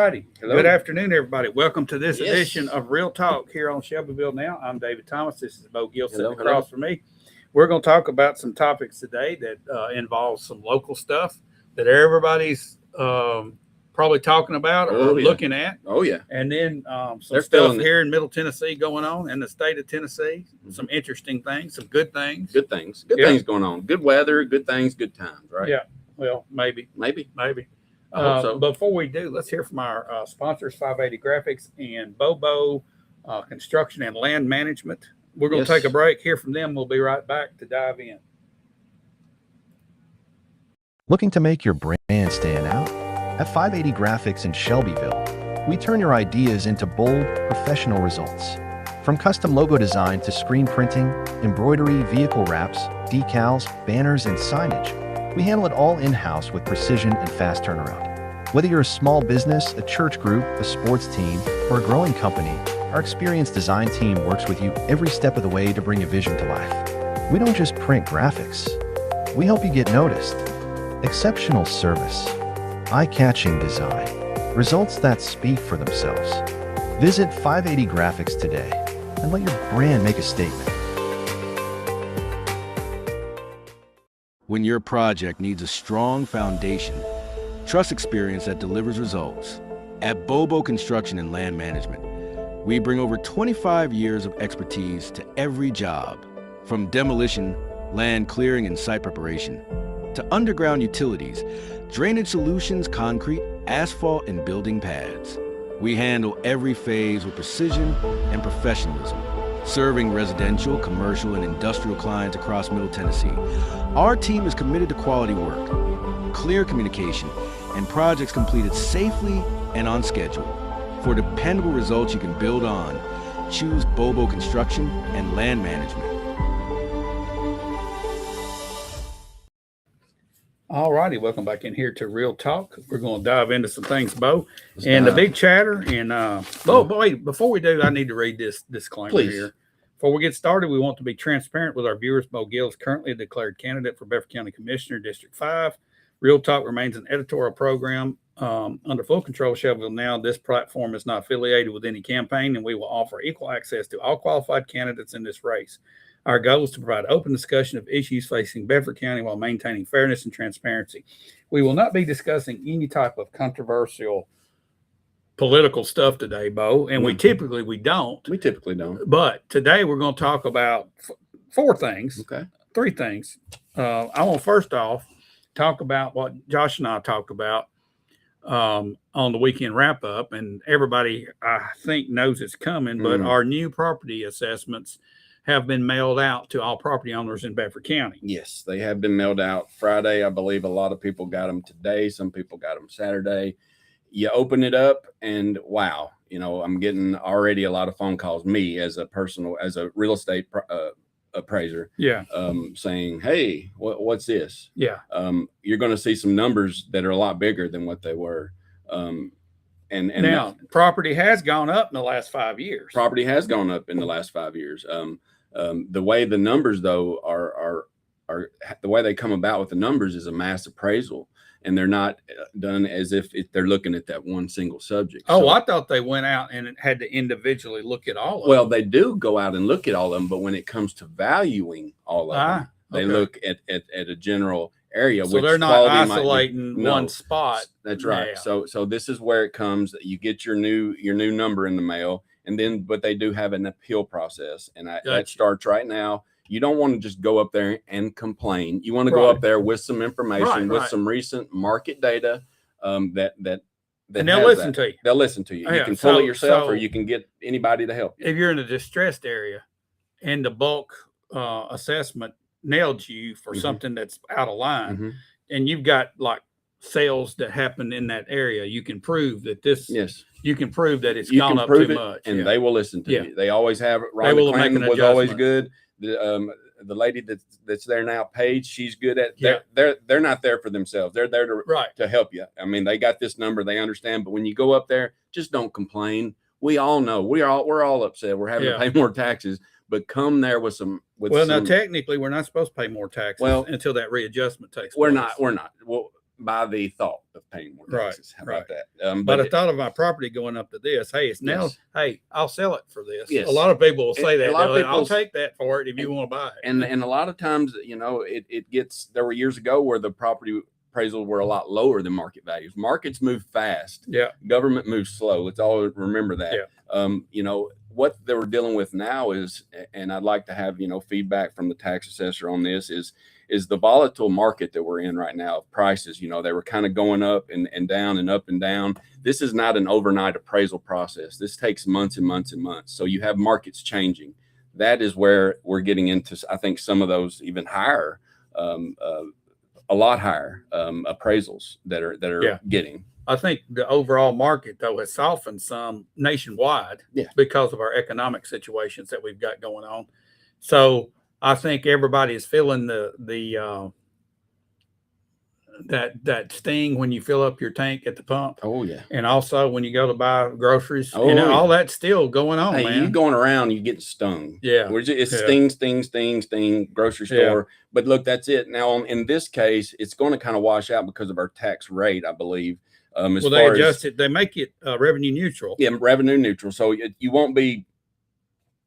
righty. Hello. Good afternoon, everybody. Welcome to this Yes. edition of Real Talk here on Shelbyville Now. I'm David Thomas. This is Bo Gill sitting Hello, across from me. We're going to talk about some topics today that involve some local stuff that everybody's probably talking about or looking at. Oh, yeah. And then some They're stuff here in Middle Tennessee going on in the state of Tennessee. Some interesting things, some good things. Good things. Good things going on. Good weather, good things, good times, right? Yeah. Well, maybe. I hope so. Before we do, let's hear from our sponsors, 580 Graphics and Bobo Construction and Land Management. We're going to take a break, hear from them. We'll be right back to dive in. Looking to make your brand stand out? At 580 Graphics in Shelbyville, we turn your ideas into bold, professional results. From custom logo design to screen printing, embroidery, vehicle wraps, decals, banners, and signage, we handle it all in-house with precision and fast turnaround. Whether you're a small business, a church group, a sports team, or a growing company, our experienced design team works with you every step of the way to bring your vision to life. We don't just print graphics. We help you get noticed. Exceptional service, eye-catching design, results that speak for themselves. Visit 580 Graphics today and let your brand make a statement. When your project needs a strong foundation, trust experience that delivers results. At Bobo Construction and Land Management, we bring over 25 years of expertise to every job, from demolition, land clearing, and site preparation, to underground utilities, drainage solutions, concrete, asphalt, and building pads. We handle every phase with precision and professionalism, serving residential, commercial, and industrial clients across Middle Tennessee. Our team is committed to quality work, clear communication, and projects completed safely and on schedule. For dependable results you can build on, choose Bobo Construction and Land Management. All righty, welcome back in here to Real Talk. We're going to dive into some things, Bo, and the big chatter. And wait, before we do, I need to read this disclaimer here. Before we get started, we want to be transparent with our viewers. Bo Gill is currently a declared candidate for Beaufort County Commissioner, District 5. Real Talk remains an editorial program under full control of Shelbyville Now. This platform is not affiliated with any campaign, and we will offer equal access to all qualified candidates in this race. Our goal is to provide open discussion of issues facing Beaufort County while maintaining fairness and transparency. We will not be discussing any type of controversial political stuff today, Bo, and we typically don't. But today we're going to talk about three things. I want to first off talk about what Josh and I talked about on the weekend wrap up, and everybody I think knows it's coming, but our new property assessments have been mailed out to all property owners in Beaufort County. Yes, they have been mailed out Friday. I believe a lot of people got them today. Some people got them Saturday. You open it up and wow, I'm getting already a lot of phone calls, me as a real estate appraiser, saying, hey, what's this? You're going to see some numbers that are a lot bigger than what they were. And now property has gone up in the last 5 years. Property has gone up in the last 5 years. The way the numbers though are the way they come about with the numbers is a mass appraisal, and they're not done as if they're looking at that one single subject. Oh, so, I thought they went out and had to individually look at all of them. Well, they do go out and look at all of them, but when it comes to valuing all of them, they look at a general area. So they're not isolating one spot. That's right. So this is where it comes. You get your new number in the mail, and then but they do have an appeal process, and that starts right now. You don't want to just go up there and complain. You want to go up there with some information, with some recent market data and they'll listen to you. They'll listen to you. You can pull it yourself, or you can get anybody to help you. If you're in a distressed area and the bulk assessment nailed you for something that's out of line, and you've got like sales that happened in that area, you can prove that you can prove that it's gone up too much, and they will listen to you. They always have. Ron McClendon was always good. The lady that's there now, Paige, she's good at. They're not there for themselves. They're there to help you. I mean, they got this number, they understand. But when you go up there, just don't complain. We all know we're all upset. We're having to pay more taxes. But come there with some. Now technically, we're not supposed to pay more taxes until that readjustment takes place. We're not. Well, by the thought of paying more Right, taxes. How about that? But I thought of my property going up to this. Hey, it's now. Yes. Hey, I'll sell it for this. Yes. A lot of people will say A that. lot of I'll people- take that for it if you want to buy it. And a lot of times, you know, it gets, there were years ago where the property appraisals were a lot lower than market values. Markets move fast. Yeah. Government moves slow. Let's all remember that. Yeah. You know, what they were dealing with now is, and I'd like to have, you know, feedback from the tax assessor on this, is the volatile market that we're in right now of prices. You know, they were kind of going up and down and up and down. This is not an overnight appraisal process. This takes months and months and months. So you have markets changing. That is where we're getting into, I think, some of those even higher, a lot higher appraisals that are getting. I think the overall market, though, has softened some nationwide because of our economic situations that we've got going on. So I think everybody is feeling that sting when you fill up your tank at the pump. Oh yeah. And also when you go to buy groceries, Oh, and yeah. all that's still going on, Hey, man. you going around, you get stung. Yeah. It's sting, grocery store. But look, that's it. Now, in this case, it's going to kind of wash out because of our tax rate, I believe. Well, they adjust it. They make it revenue neutral. Yeah, revenue neutral. So you won't be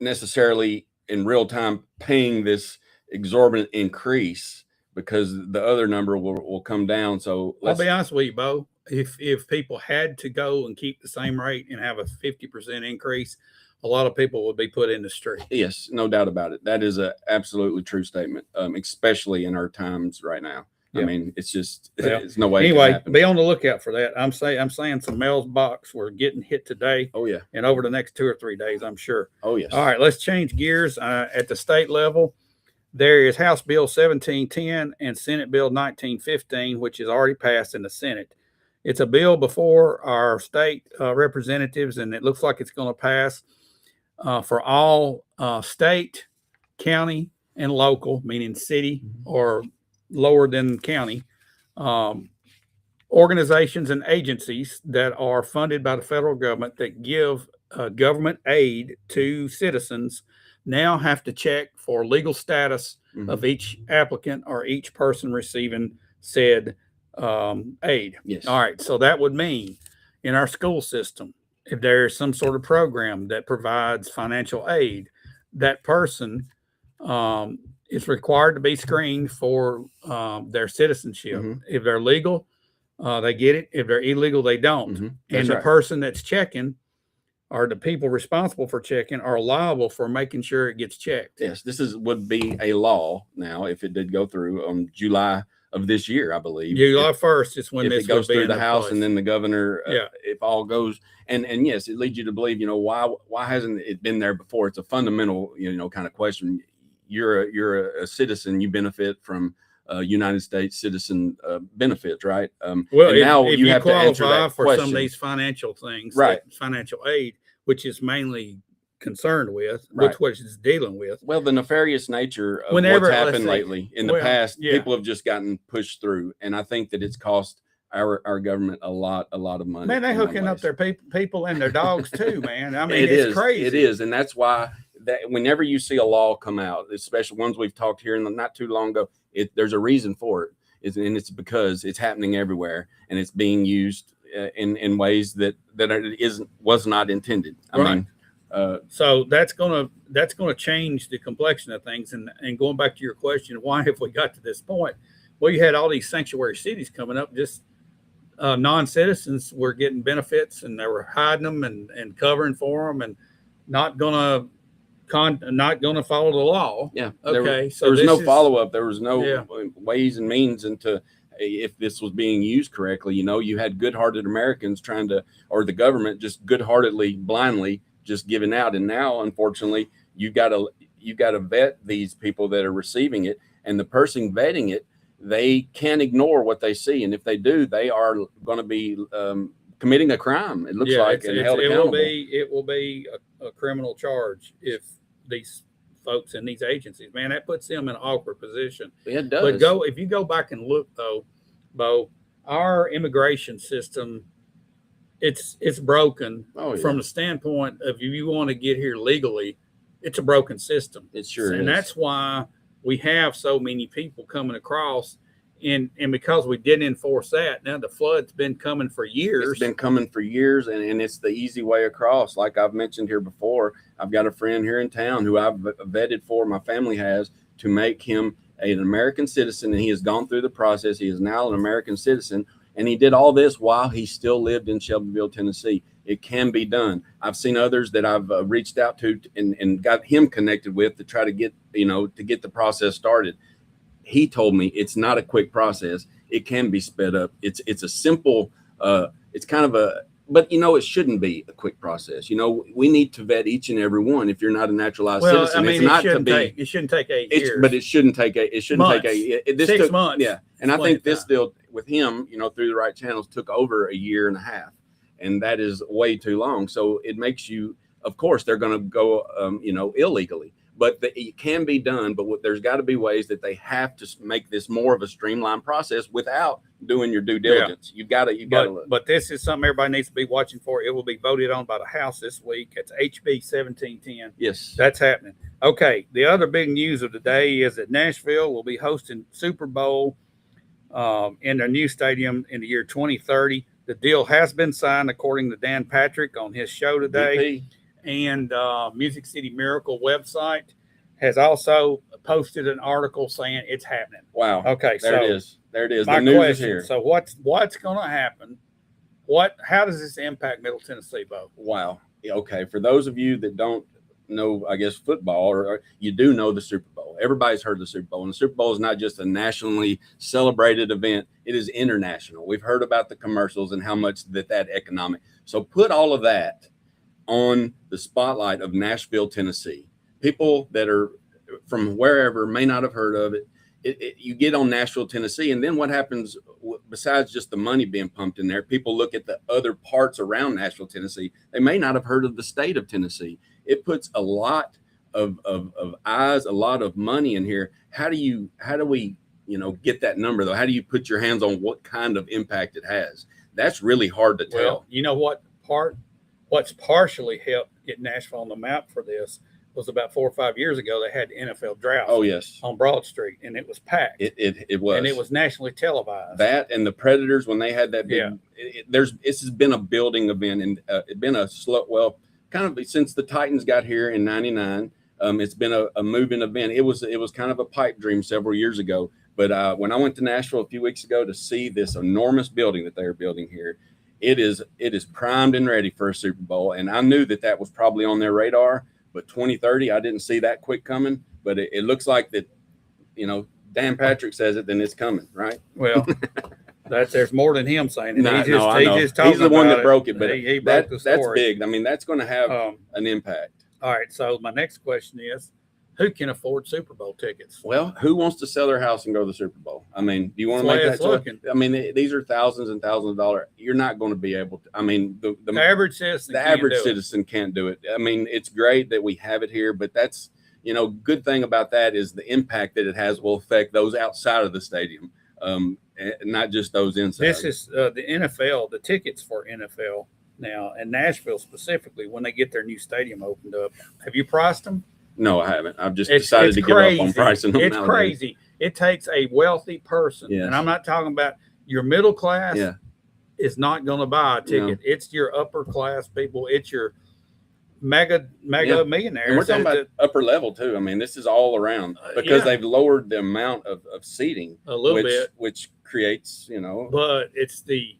necessarily in real time paying this exorbitant increase because the other number will come down. So I'll be honest with you, Bo. If people had to go and keep the same rate and have a 50% increase, a lot of people would be put in the street. Yes, no doubt about it. That is a absolutely true statement, especially in our times right now. I mean, it's just, it's no way. Anyway, be on the lookout for that. I'm saying some mailbox were getting hit today. Oh yeah. And over the next 2 or 3 days, I'm sure. Oh yes. All right, let's change gears. At the state level, there is House Bill 1710 and Senate Bill 1915, which is already passed in the Senate. It's a bill before our state representatives, and it looks like it's going to pass for all state, county, and local, meaning city or lower than county, organizations and agencies that are funded by the federal government that give government aid to citizens now have to check for legal status of each applicant or each person receiving said aid. Yes. All right. So that would mean in our school system, if there's some sort of program that provides financial aid, that person is required to be screened for their citizenship. If they're legal, they get it. If they're illegal, they don't. And the person that's checking or the people responsible for checking are liable for making sure it gets checked. Yes, this would be a law now if it did go through on July of this year, I believe. July 1st is when if this it goes would be through the House place. and then the governor, if all goes, and yes, it leads you to believe, you know, why hasn't it been there before? It's a fundamental, you know, kind of question. You're a citizen, you benefit from United States citizen benefits, right? Well, and now if you have to answer qualify that for question. some of these financial things, Right? Financial aid, which is mainly concerned with, Right. which it's dealing with. Well, the nefarious nature of Whenever- what's let's happened see. lately in the Well, past, yeah. people have just gotten pushed through, and I think that it's cost our government a lot of money. Man, they're in one hooking up ways. their people and their dogs too, man. I mean, It it's is crazy. It is, and that's why that whenever you see a law come out, especially ones we've talked here not too long ago, there's a reason for it. And it's because it's happening everywhere, and it's being used in ways that was not intended. I mean, so that's gonna change the complexion of things. And going back to your question, why have we got to this point? Well, you had all these sanctuary cities coming up. Just non-citizens were getting benefits, and they were hiding them and covering for them, and not gonna follow the law. Yeah. Okay. There was no follow-up. There was no ways and means into if this was being used correctly. You know, you had good-hearted Americans or the government just good-heartedly, blindly just giving out. And now, unfortunately, you got to vet these people that are receiving it, and the person vetting it, they can't ignore what they see. And if they do, they are going to be committing a crime. It looks like, and held accountable. It will be a criminal charge if these folks in these agencies, man, that puts them in an awkward position. It does. But if you go back and look though, Bo, our immigration system, it's broken from the standpoint of if you want to get here legally, it's a broken system. It sure is. And that's why we have so many people coming across and because we didn't enforce that, now the flood's been coming for years. It's been coming for years, and it's the easy way across. Like I've mentioned here before, I've got a friend here in town who I've vetted for, my family has, to make him an American citizen, and he has gone through the process. He is now an American citizen, and he did all this while he still lived in Shelbyville, Tennessee. It can be done. I've seen others that I've reached out to and got him connected with to try to get, to get the process started. He told me it's not a quick process. It can be sped up. It's a simple, it's kind of a, but it shouldn't be a quick process. We need to vet each and every one. If you're not a naturalized citizen, I mean, it's not to be. It shouldn't take 8 years. But it shouldn't take this 6 took, months. Yeah, and I think this deal with him, through the right channels, took over a year and a half, and that is way too long. So it makes you, of course, they're going to go, illegally. But it can be done, but there's got to be ways that they have to make this more of a streamlined process without doing your due diligence. You've got to. But this is something everybody needs to be watching for. It will be voted on by the House this week. It's HB 1710. Yes, that's happening. Okay, the other big news of the day is that Nashville will be hosting Super Bowl in their new stadium in the year 2030. The deal has been signed, according to Dan Patrick on his show today. VP. And Music City Miracle website has also posted an article saying it's happening. Wow. Okay, there it is. There it is. My the news question, is here. So what's going to happen? How does this impact Middle Tennessee, Bo? Wow. Okay. For those of you that don't know, I guess, football, or you do know the Super Bowl. Everybody's heard of the Super Bowl. And the Super Bowl is not just a nationally celebrated event. It is international. We've heard about the commercials and how much that economic. So put all of that on the spotlight of Nashville, Tennessee. People that are from wherever may not have heard of it. You get on Nashville, Tennessee, and then what happens besides just the money being pumped in there? People look at the other parts around Nashville, Tennessee. They may not have heard of the state of Tennessee. It puts a lot of eyes, a lot of money in here. How do we get that number though? How do you put your hands on what kind of impact it has? That's really hard to tell. Well, you know what's partially helped get Nashville on the map for this was about 4 or 5 years ago, they had the NFL draft. Oh, yes. On Broad Street, and it was packed. It was. And it was nationally televised. That and the Predators, when they had that big, this has been a building event, and it's been a slow, kind of since the Titans got here in '99. It's been a moving event. It was kind of a pipe dream several years ago. But when I went to Nashville a few weeks ago to see this enormous building that they're building here, it is primed and ready for a Super Bowl. And I knew that was probably on their radar. But 2030, I didn't see that quick coming. But it looks like that, Dan Patrick says it, then it's coming, right? Well, there's more than him saying it. He's the one that broke it, but he broke the story. That's big. I mean, that's going to have an impact. All right. So my next question is, who can afford Super Bowl tickets? Well, who wants to sell their house and go to the Super Bowl? I mean, do you want to make that choice? I mean, these are thousands and thousands of dollars. You're not going to be able to. I mean, the average citizen, can't do it. I mean, it's great that we have it here, but that's, good thing about that is the impact that it has will affect those outside of the stadium, not just those inside. This is the NFL, the tickets for NFL now, and Nashville specifically, when they get their new stadium opened up. Have you priced them? No, I haven't. I've just decided to give up on pricing them. It's crazy. It takes a wealthy person, and I'm not talking about your middle class. Yeah. Is not going to buy a ticket. No. It's your upper class people. It's your mega millionaires. And we're talking about upper level too. I mean, this is all around because they've lowered the amount of seating a little bit, which creates, But it's the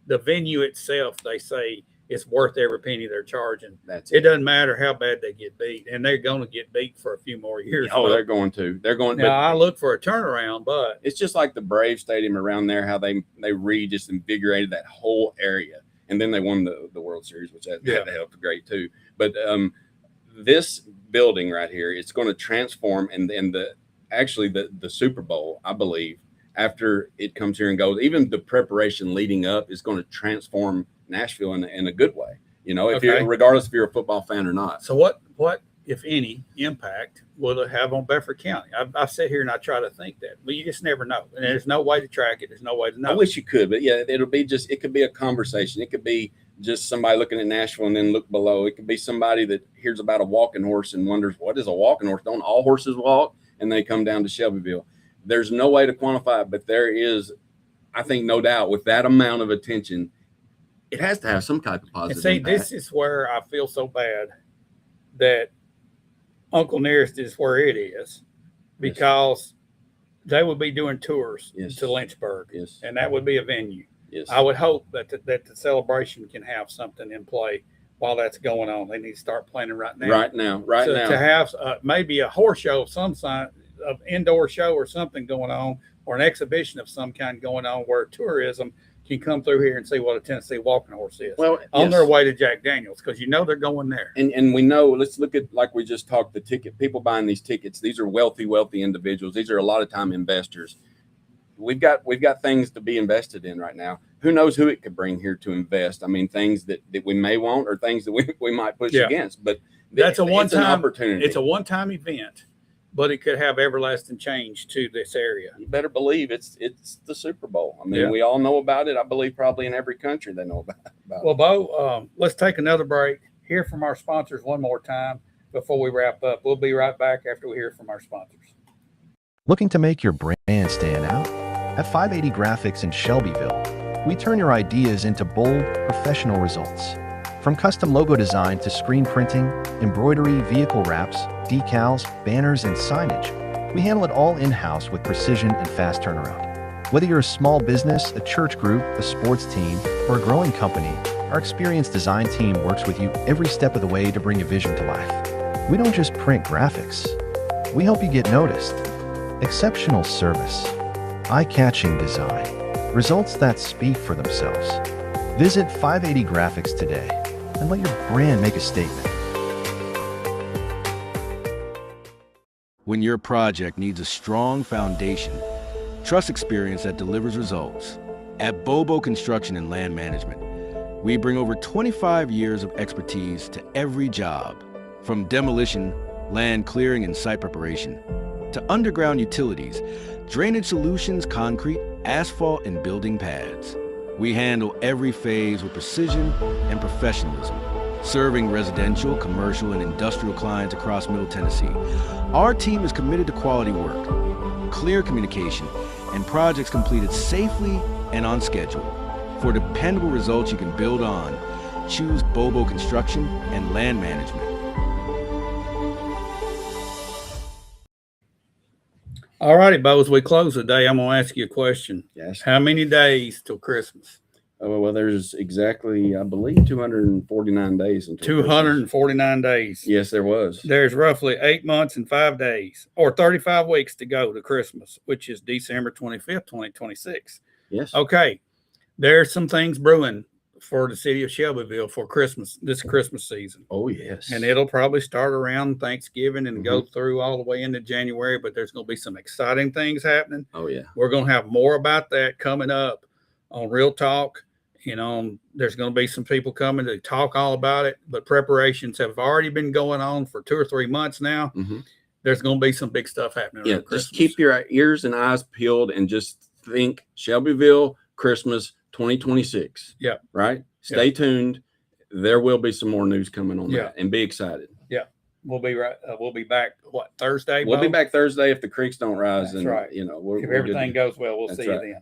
venue itself. They say it's worth every penny they're charging. It doesn't matter how bad they get beat, and they're going to get beat for a few more years. Oh, they're going to. Now, I look for a turnaround, but it's just like the Brave Stadium around there, how they just invigorated that whole area, and then they won the World Series, which that helped great too. But this building right here, it's going to transform, and the Super Bowl, I believe, after it comes here and goes, even the preparation leading up is going to transform Nashville in a good way, regardless if you're a football fan or not. So what if any impact will it have on Bedford County? I sit here and I try to think that, but you just never know. And there's no way to track it. There's no way to know. I wish you could, but it could be a conversation. It could be just somebody looking at Nashville and then look below. It could be somebody that hears about a walking horse and wonders, what is a walking horse? Don't all horses walk? And they come down to Shelbyville. there's no way to quantify it, but there is, I think, no doubt with that amount of attention, it has to have some type of And positive see, impact. this is where I feel so bad that Uncle Nearest is where it is, because they would be doing tours Yes. to Lynchburg, Yes. and that would be a venue. Yes. I would hope that the celebration can have something in play while that's going on. They need to start planning right now. Right now. To have maybe a horse show of some kind, of indoor show or something going on, or an exhibition of some kind going on, where tourism can come through here and see what a Tennessee walking horse is. Well, on yes. their way to Jack Daniels, because they're going there. And we know, let's look at, like we just talked, the ticket, people buying these tickets. These are wealthy individuals. These are a lot of time investors. We've got things to be invested in right now. Who knows who it could bring here to invest? I mean, things that we may want, or things that we might push against. But That's a it's one-time an opportunity. It's a one-time event, but it could have everlasting change to this area. You better believe it's the Super Bowl. I mean, we all know about it. I believe probably in every country they know about it. Well, Bo, let's take another break. Hear from our sponsors one more time before we wrap up. We'll be right back after we hear from our sponsors. Looking to make your brand stand out? At 580 Graphics in Shelbyville, we turn your ideas into bold, professional results. From custom logo design to screen printing, embroidery, vehicle wraps, decals, banners, and signage, we handle it all in-house with precision and fast turnaround. Whether you're a small business, a church group, a sports team, or a growing company, our experienced design team works with you every step of the way to bring your vision to life. We don't just print graphics. We help you get noticed. Exceptional service. Eye-catching design. Results that speak for themselves. Visit 580 Graphics today and let your brand make a statement. When your project needs a strong foundation, trust experience that delivers results. At Bobo Construction and Land Management, we bring over 25 years of expertise to every job. From demolition, land clearing, and site preparation, to underground utilities, drainage solutions, concrete, asphalt, and building pads. We handle every phase with precision and professionalism, serving residential, commercial, and industrial clients across Middle Tennessee. Our team is committed to quality work, clear communication, and projects completed safely and on schedule. For dependable results you can build on, choose Bobo Construction and Land Management. All righty, Bo, as we close the day, I'm going to ask you a question. Yes. How many days till Christmas? Oh, well, there's exactly, I believe, 249 days until 249 days. Yes, there was. There's roughly 8 months and 5 days, or 35 weeks to go to Christmas, which is December 25th, 2026. Yes. Okay. There's some things brewing for the city of Shelbyville for Christmas, this Christmas season. Oh, yes. And it'll probably start around Thanksgiving and go through all the way into January, but there's going to be some exciting things happening. Oh, yeah. We're going to have more about that coming up on Real Talk. You know, there's going to be some people coming to talk all about it, but preparations have already been going on for 2 or 3 months now. There's going to be some big stuff happening. Yeah, just keep your ears and eyes peeled and just think Shelbyville Christmas 2026. Yeah. Right? Stay tuned. There will be some more news coming on that, and be excited. Yeah. We'll be right. We'll be back, Thursday? We'll be back Thursday if the creeks don't rise. That's and, right. You know, If everything goes well, we'll see you then.